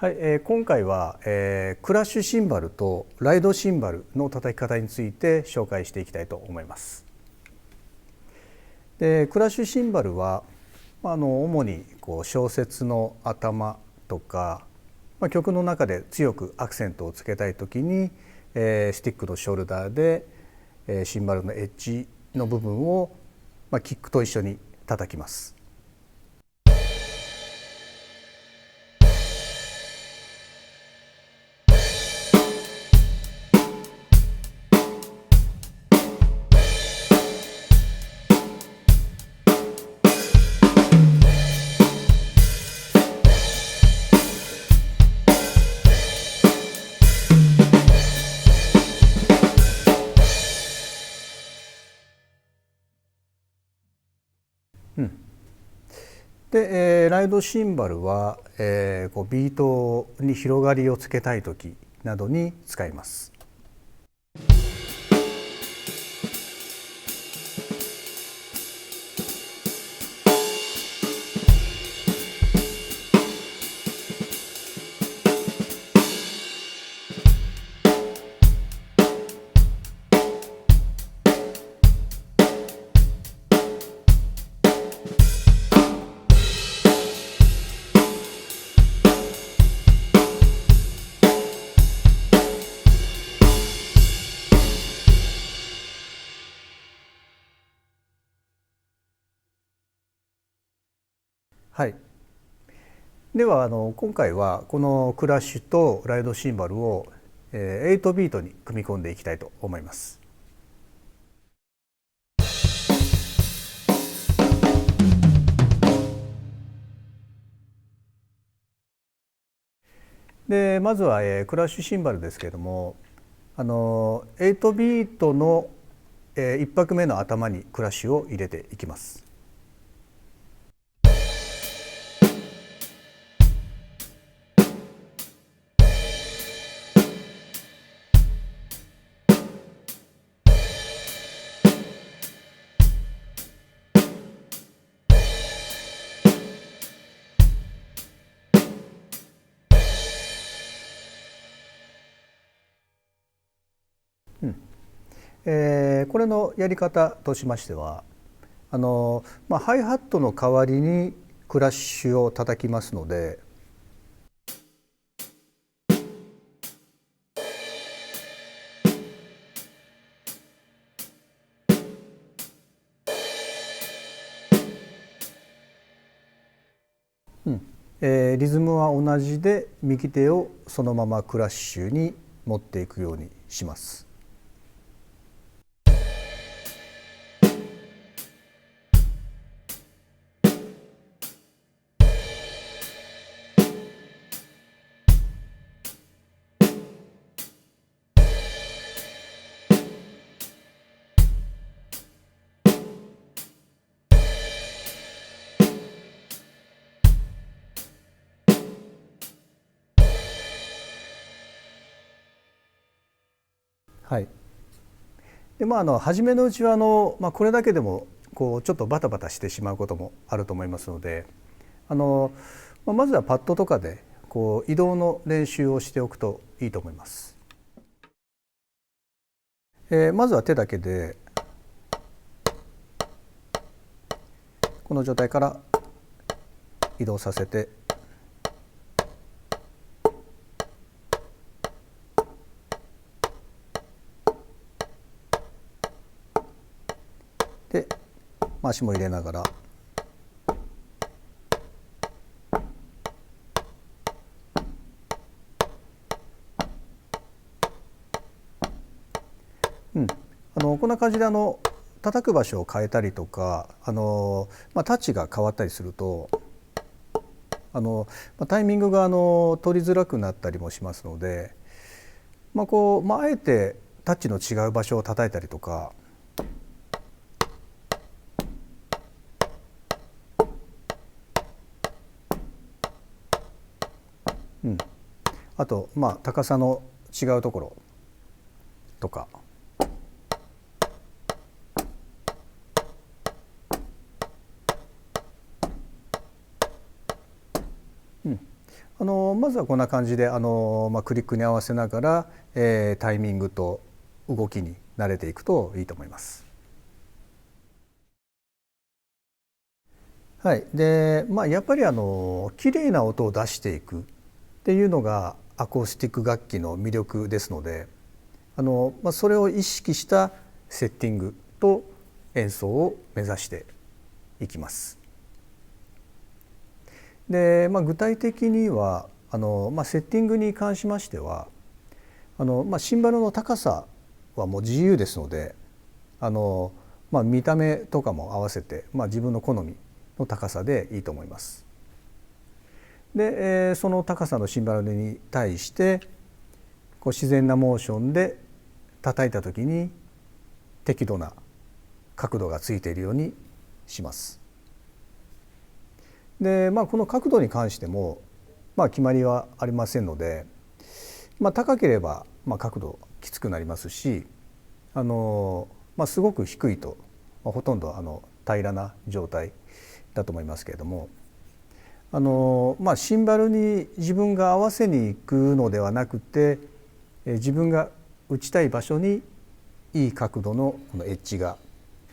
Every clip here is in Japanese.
はい、今回は、クラッシュシンバルとライドシンバルの叩き方について紹介していきたいと思います。でクラッシュシンバルは主に小節の頭とか、曲の中で強くアクセントをつけたいときに、スティックのショルダーで、シンバルのエッジの部分を、キックと一緒に叩きます。で、ライドシンバルは、ビートに広がりをつけたい時などに使います。はい、では今回はこのクラッシュとライドシンバルを8ビートに組み込んでいきたいと思います。でまずはクラッシュシンバルですけれども8ビートの1拍目の頭にクラッシュを入れていきます。これのやり方としましてはハイハットの代わりにクラッシュを叩きますので、リズムは同じで右手をそのままクラッシュに持っていくようにします。はい。で初めのうちはこれだけでもちょっとバタバタしてしまうこともあると思いますのでまずはパッドとかで移動の練習をしておくといいと思います。まずは手だけでこの状態から移動させてで足も入れながらこんな感じで叩く場所を変えたりとかタッチが変わったりするとタイミングが取りづらくなったりもしますので、あえてタッチの違う場所を叩いたりとか、あと高さの違うところとか。まずはこんな感じでクリックに合わせながら、タイミングと動きに慣れていくといいと思います。はい、でやっぱり綺麗な音を出していくっていうのがアコースティック楽器の魅力ですので、それを意識したセッティングと演奏を目指していきます。で、具体的にはセッティングに関しましてはシンバルの高さはもう自由ですので見た目とかも合わせて、自分の好みの高さでいいと思います。で、その高さのシンバルに対してこう自然なモーションで叩いた時に適度な角度がついているようにします。で、この角度に関しても、決まりはありませんので、高ければ角度きつくなりますしすごく低いと、ほとんど平らな状態だと思いますけれどもシンバルに自分が合わせに行くのではなくて自分が打ちたい場所にいい角度のこのエッジが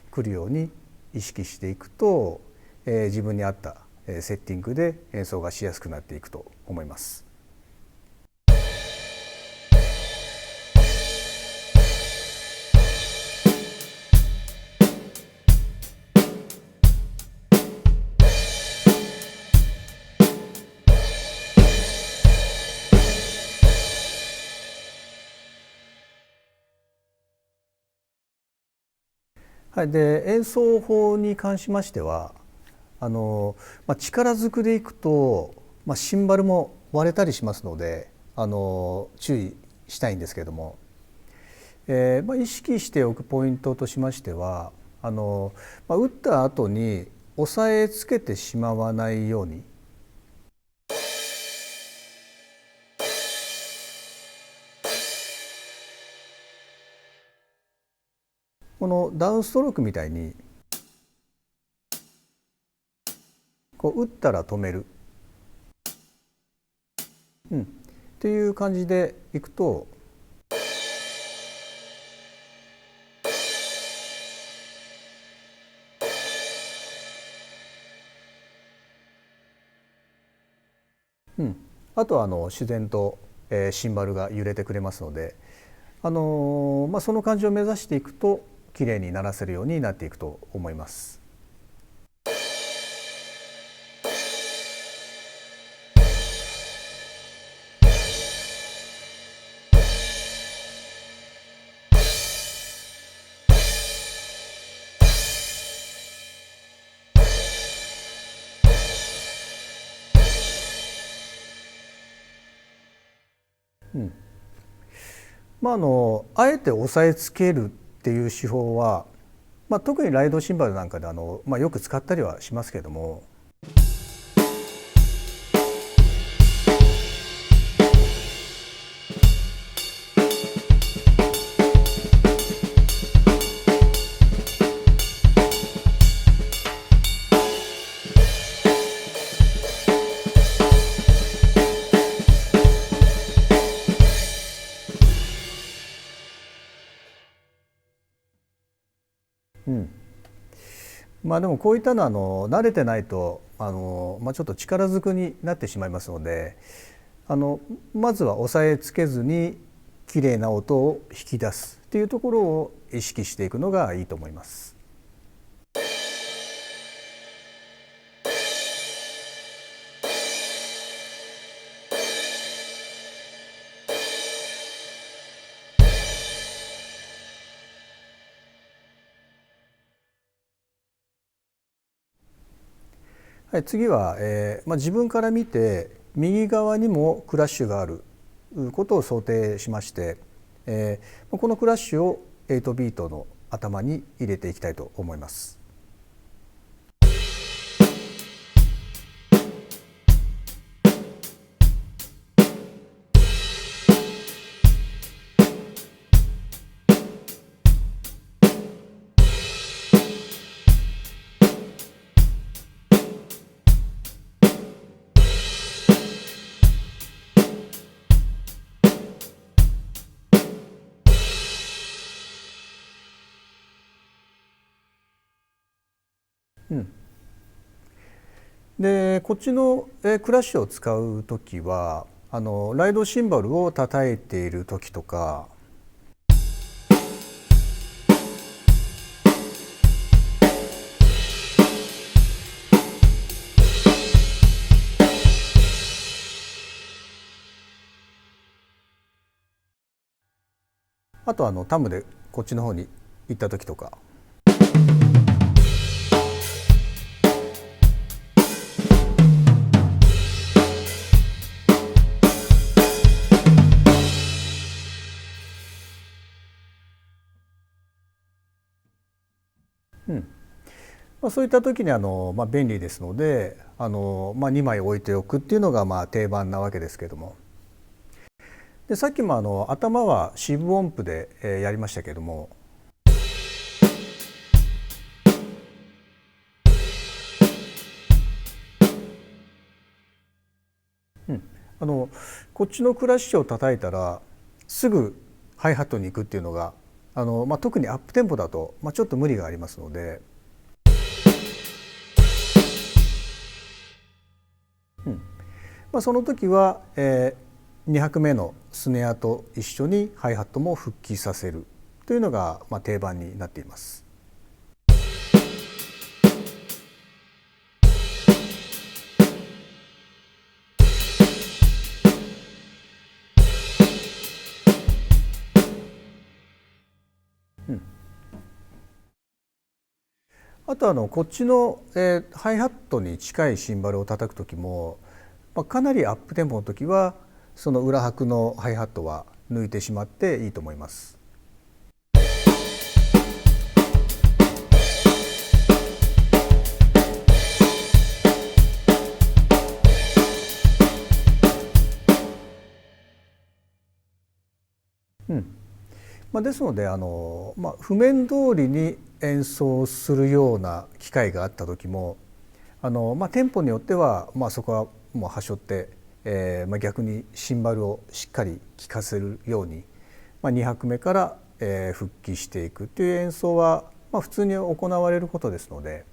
来るように意識していくと自分に合ったセッティングで演奏がしやすくなっていくと思います。はい、で演奏法に関しましては力ずくでいくと、シンバルも割れたりしますので注意したいんですけれども、意識しておくポイントとしましては打った後に押さえつけてしまわないようにこのダウンストロークみたいにこう打ったら止める、っていう感じでいくとあとは自然と、シンバルが揺れてくれますので、その感じを目指していくときれいに鳴らせるようになっていくと思います。あえて押さえつけるっていう手法は、特にライドシンバルなんかでよく使ったりはしますけれどもでもこういったのは慣れてないとちょっと力ずくになってしまいますのでまずは押さえつけずにきれいな音を引き出すっていうところを意識していくのがいいと思います。はい、次は、自分から見て右側にもクラッシュがあることを想定しまして、このクラッシュを8ビートの頭に入れていきたいと思います。うん、でこっちのクラッシュを使う時はライドシンバルを叩いている時とか、あとタムでこっちの方に行った時とか。うんそういった時に便利ですので2枚置いておくっていうのが定番なわけですけども、でさっきも頭は四分音符でやりましたけども、こっちのクラッシュを叩いたらすぐハイハットに行くっていうのが特にアップテンポだとちょっと無理がありますので、その時は、2拍目のスネアと一緒にハイハットも復帰させるというのが定番になっています。あとこっちの、ハイハットに近いシンバルを叩く時も、かなりアップテンポの時はその裏拍のハイハットは抜いてしまっていいと思います。ですので譜面通りに演奏するような機会があった時もテンポによってはそこはもう端折って、逆にシンバルをしっかり聴かせるように、2拍目から、復帰していくという演奏は、普通に行われることですので、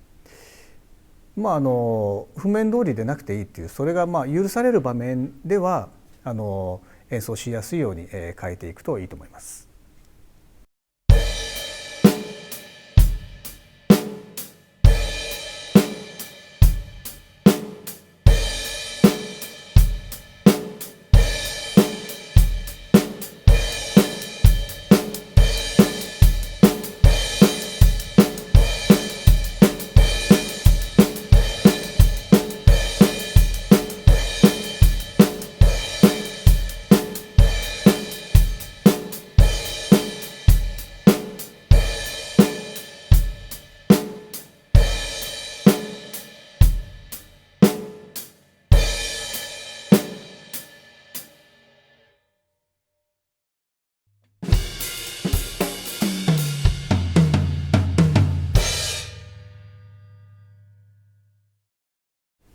譜面通りでなくていいっていう、それが許される場面では演奏しやすいように、変えていくといいと思います。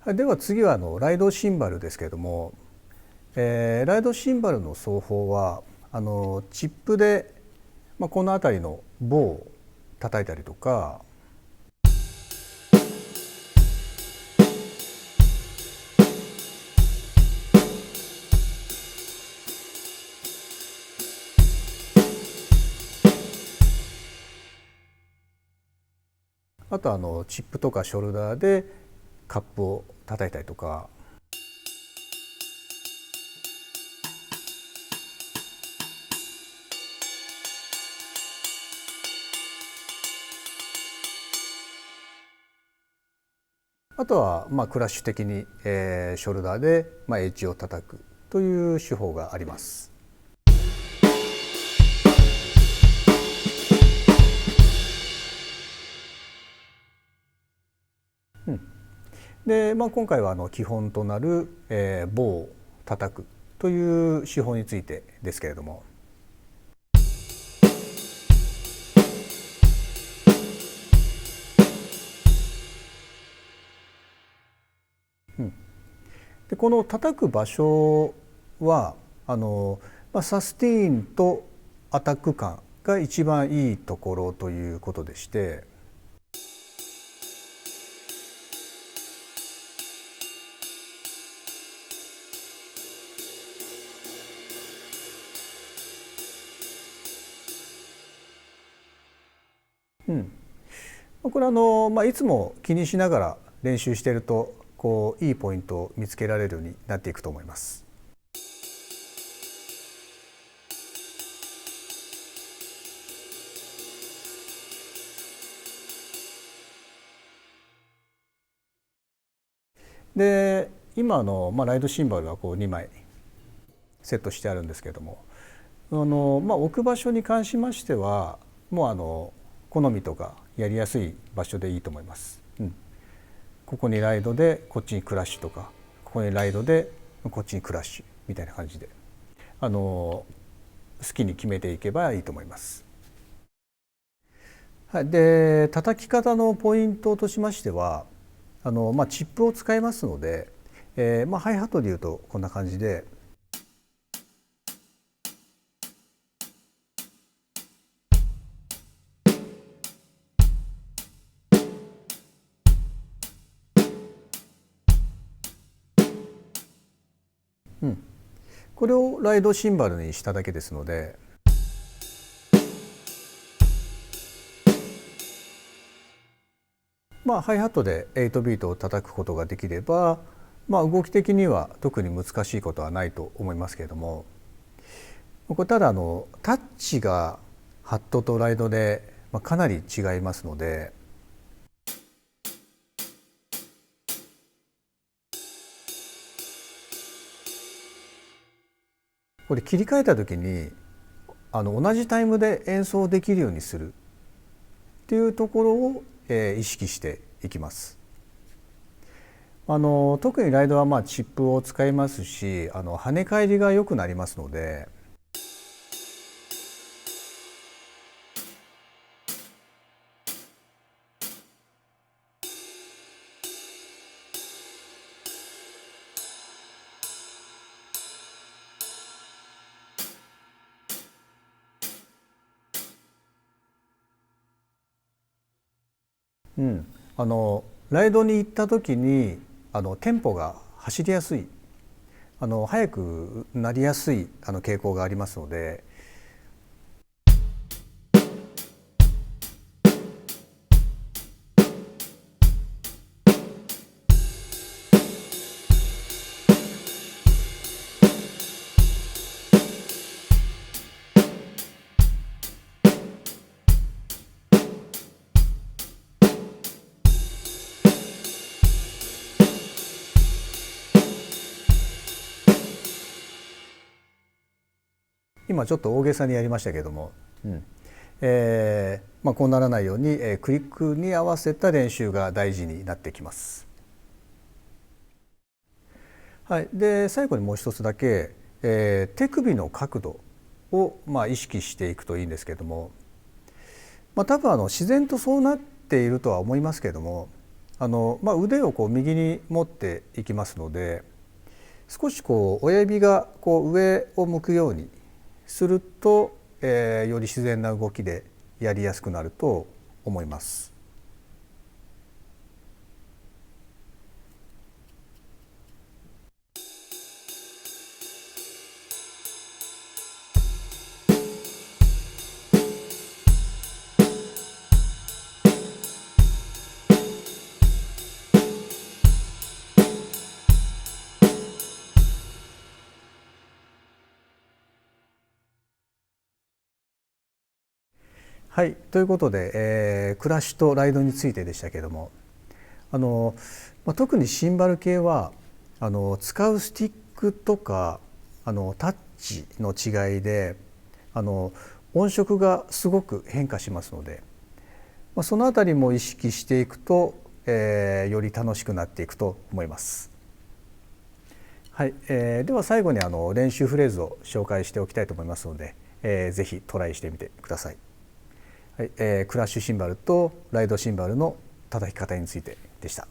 では次はライドシンバルですけれども、ライドシンバルの奏法はチップで、この辺りの棒を叩いたりとか、あとチップとかショルダーでカップを叩いたりとか、あとはクラッシュ的に、ショルダーで、エッジを叩くという手法があります。で、今回は基本となる、棒を叩くという手法についてですけれども、でこの叩く場所はサスティーンとアタック感が一番いいところということでして、うん、これいつも気にしながら練習しているといいポイントを見つけられるようになっていくと思います。で今ライドシンバルは2枚セットしてあるんですけども、置く場所に関しましてはもう好みとかやりやすい場所でいいと思います。ここにライドでこっちにクラッシュとか、ここにライドでこっちにクラッシュみたいな感じで好きに決めていけばいいと思います。はい、で叩き方のポイントとしましてはチップを使いますので、ハイハットでいうとこんな感じで。これをライドシンバルにしただけですので、ハイハットで8ビートを叩くことができれば、動き的には特に難しいことはないと思いますけれども、これただタッチがハットとライドでかなり違いますので、これ切り替えた時に同じタイムで演奏できるようにするっていうところを意識していきます。特にライドはチップを使いますし、跳ね返りが良くなりますので、ライドに行った時にテンポが走りやすい、速くなりやすい傾向がありますので、今ちょっと大げさにやりましたけども、こうならないように、クリックに合わせた練習が大事になってきます。はい、で最後にもう一つだけ、手首の角度を意識していくといいんですけれども、多分自然とそうなっているとは思いますけれども、腕を右に持っていきますので、少し親指が上を向くようにすると、より自然な動きでやりやすくなると思います。はい、ということで、クラッシュとライドについてでしたけれども、特にシンバル系は使うスティックとかタッチの違いで音色がすごく変化しますので、そのあたりも意識していくと、より楽しくなっていくと思います。はい、では最後に練習フレーズを紹介しておきたいと思いますので、ぜひトライしてみてください。はい、クラッシュシンバルとライドシンバルの叩き方についてでした。